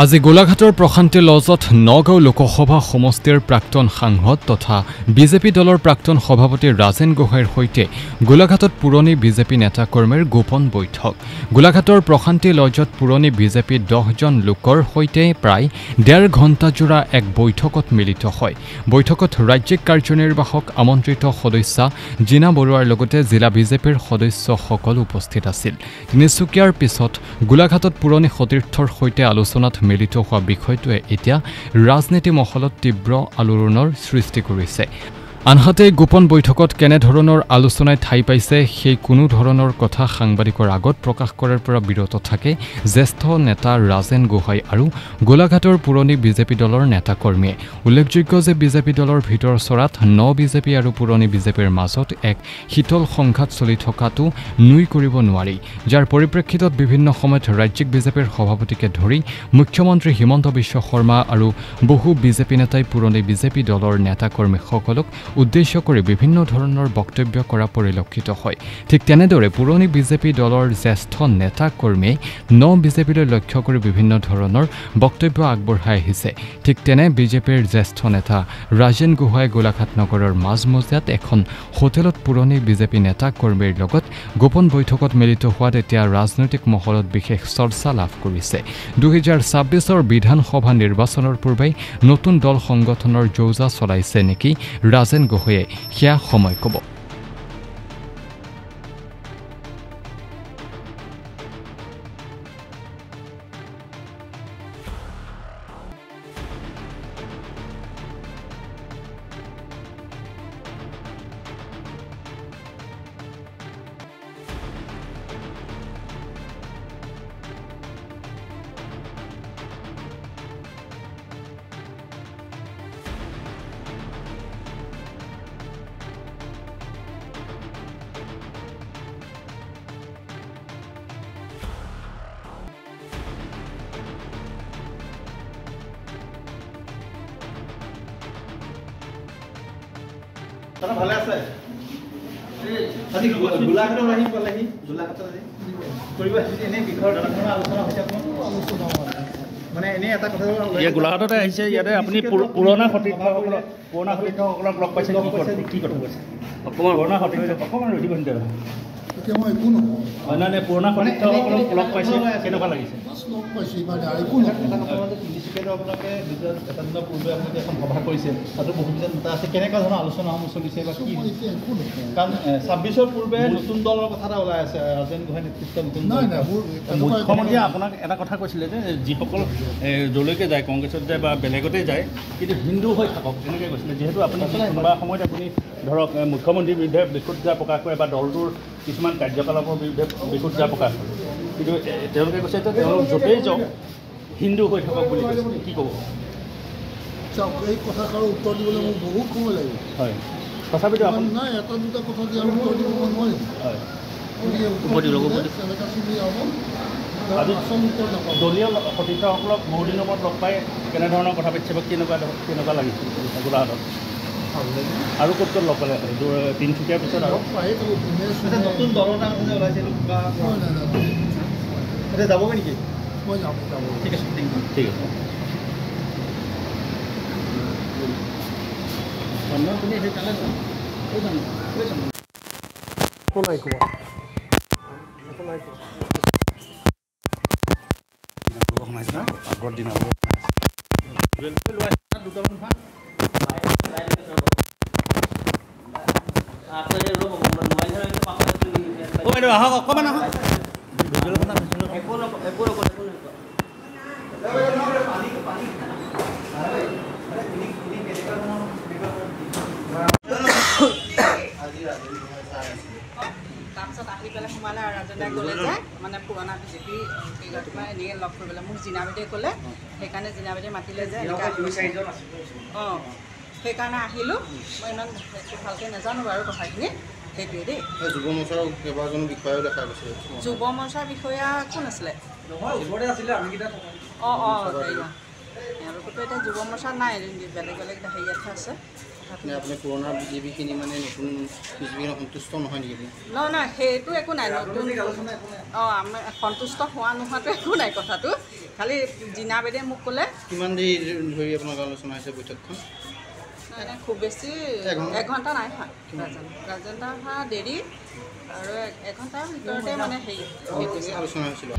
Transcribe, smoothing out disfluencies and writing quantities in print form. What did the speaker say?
আজি গোলাঘাটৰ প্ৰশান্তি লজত নগাঁও লোকসভা সমষ্টিৰ প্ৰাক্তন সাংসদ তথা বিজেপি দলৰ প্ৰাক্তন সভাপতি ৰাজেন গোহাঁইৰ সৈতে গোলাঘাটত পুৰণি বিজেপি নেতাকৰ্মীৰ গোপন বৈঠক। গোলাঘাটৰ প্ৰশান্তি লজত পুৰণি বিজেপি 10জন লোকৰ সৈতে প্ৰায় 1.5 ঘণ্টাজোৰা এক বৈঠকত মিলিত হয়। বৈঠকত ৰাজ্যিক কাৰ্যনিৰ্বাহক আমন্ত্ৰিত সদস্যা জিনা বৰুৱাৰ লগতে জিলা বিজেপিৰ সদস্যসকল উপস্থিত আছিল। তিনিচুকীয়াৰ পিছত গোলাঘাটত পুৰণি সতীৰ্থৰ সৈতে আলোচনাত মিলিত হোৱা বিষয়টোৱে এতিয়া ৰাজনীতি মহলত তীব্ৰ আলোড়নৰ সৃষ্টি কৰিছে। আনহাতে গোপন বৈঠকত কেনেধৰণৰ আলোচনাই ঠাই পাইছে সেই কোনো ধৰণৰ কথা সাংবাদিকৰ আগত প্ৰকাশ কৰাৰ পৰা বিৰত থাকে জ্যেষ্ঠ নেতা ৰাজেন গোহাঁই আৰু গোলাঘাটৰ পুৰণি বিজেপি দলৰ নেতাকৰ্মীয়ে। উল্লেখযোগ্য যে বিজেপি দলৰ ভিতৰ চৰাত বিজেপি আৰু পুৰণি বিজেপিৰ মাজত এক শীতল সংঘাত চলি থকাটো নুই কৰিব নোৱাৰি, যাৰ পৰিপ্ৰেক্ষিতত বিভিন্ন সময়ত ৰাজ্যিক বিজেপিৰ সভাপতিকে ধৰি মুখ্যমন্ত্ৰী হিমন্ত বিশ্ব শৰ্মা আৰু বহু বিজেপি নেতাই পুৰণি বিজেপি দলৰ নেতাকৰ্মীসকলক উদ্দেশ্য কৰি বিভিন্ন ধৰণৰ বক্তব্য কৰা পৰিলক্ষিত হয়। ঠিক তেনেদৰে পুৰণি বিজেপি দলৰ জ্যেষ্ঠ নেতাকৰ্মীয়ে বিজেপিলৈ লক্ষ্য কৰি বিভিন্ন ধৰণৰ বক্তব্য আগবঢ়াই আহিছে। ঠিক তেনে বিজেপিৰ জ্যেষ্ঠ নেতা ৰাজেন গোহাঁই গোলাঘাট নগৰৰ মাজমজিয়াত এখন হোটেলত পুৰণি বিজেপি নেতাকৰ্মীৰ লগত গোপন বৈঠকত মিলিত হোৱাত এতিয়া ৰাজনৈতিক মহলত বিশেষ চৰ্চা লাভ কৰিছে। 2026ৰ বিধানসভা নিৰ্বাচনৰ পূৰ্বে নতুন দল সংগঠনৰ যৌজা চলাইছে নেকি ৰাজেন গোহাঁইয়ে, সেয়া সময় ক'ব। ভালে আছে আজি গোলাঘাটত আহি পালেহি গোলাঘাটত আজি কৰিব আহিছে এনে বিষয়ৰ আলোচনা হৈছে আপোনাৰ মানে এনে এটা কথা গোলাঘাটতে আহিছে ইয়াতে আপুনি পুৰণা সতীৰ্থসকলক লগ পাইছে কি কথা কৈছে পুৰণা সতীৰ্থ অকণমান ৰৈ দিব নিদিয়ে এতিয়া মই একো নকওঁ নাই পুৰণা সতীৰ্থসকলক লগ পাইছে কেনেকুৱা লাগিছে লগ পাইছে মানে আৰু একো নকওঁ তিনিচুকীয়াত আপোনালোকে এটা দিনৰ পূৰ্বে আপোনালোকে এখন সভা কৰিছে তাতো বহুকেইজন নেতা আছে কেনেকুৱা ধৰণৰ আলোচনাসমূহ চলিছে বা কি কাৰণ 26ৰ পূৰ্বে নতুন দলৰ কথা এটা ওলাই আছে ৰাজেন গোহাঁই নেতৃত্বত নতুন নাই নাই মুখ্যমন্ত্ৰীয়ে আপোনাক এটা কথা কৈছিলে যে যিসকল য'লৈকে যায় কংগ্ৰেছত যায় বা বেলেগতে যায় কিন্তু হিন্দু হৈ থাকক তেনেকৈ কৈছিলে যিহেতু আপুনি কোনোবা সময়ত আপুনি ধৰক মুখ্যমন্ত্ৰীৰ বিৰুদ্ধে বিৰোধিতা প্ৰকাশ কৰে বা দলটোৰ কিছুমান কাৰ্যকলাপৰ বিৰুদ্ধে বিৰোধিতা প্ৰকাশ কৰে কিন্তু তেওঁলোকে কৈছে যে তেওঁলোক য'তেই যাওক হিন্দু হৈ থাকক বুলি কৈছে কি ক'ব চাওক এই কথাষাৰৰ উত্তৰ দিবলৈ মোক বহুত সময় লাগিব হয় তথাপিতো আপুনি নাই এটা দুটা কথা দি আৰু উত্তৰ দিব মই নোৱাৰিম হয় দলীয় সতীৰ্থসকলক বহুদিনৰ মূৰত লগ পাই কেনেধৰণৰ কথা পাতিছে বা কেনেকুৱা লাগিছিল গোলাঘাটত আৰু ক'ত লগ পালে তিনিচুকীয়াৰ পিছত আৰু নতুন দলৰ নাম ওলাইছে এতিয়া যাবগৈ নেকি মই যাব ঠিক আছে ঠিক আছে আগৰ দিন আহক অকণমান আহক তাৰপিছত আহি পেলাই সোমালে আৰু ৰাজনে ক'লে যে মানে পুৰণা বিজেপি এনেকৈ লগ কৰিবলৈ মোক জিনাবিদে ক'লে সেইকাৰণে জিনাবিদে মাতিলে যে অঁ সেইকাৰণে আহিলোঁ মই ইমান ভালকৈ নাজানো বাৰু কথাখিনি সেইটোৱে দেই যুৱ মৰ্চাৰ কেইবাজনো বিষয়াও দেখা গৈছে যুৱ মৰ্চাৰ বিষয়া কোন আছিলে অঁ এওঁলোকতো এতিয়া যুৱ মৰ্চা নাই বেলেগ বেলেগ হেৰিয়াতহে আছে আপুনি পুৰণা বিজেপিখিনি মানে নতুন বিজেপিখিনি সন্তুষ্ট নহয় নেকি নহয় সেইটো একো নাই নতুন অঁ আমি সন্তুষ্ট হোৱা নোহোৱাটো একো নাই কথাটো খালি জিনা বাইদেৱে মোক ক'লে কিমান দেৰি ধৰি আপোনালোকৰ আলোচনা হৈছে বৈঠকখন? এনে খুব বেছি এঘণ্টা নাই হোৱা ৰাজেন্দ্ৰ অহা দেৰি আৰু এঘণ্টাৰ ভিতৰতে মানে হেৰি আলোচনা হৈছিল।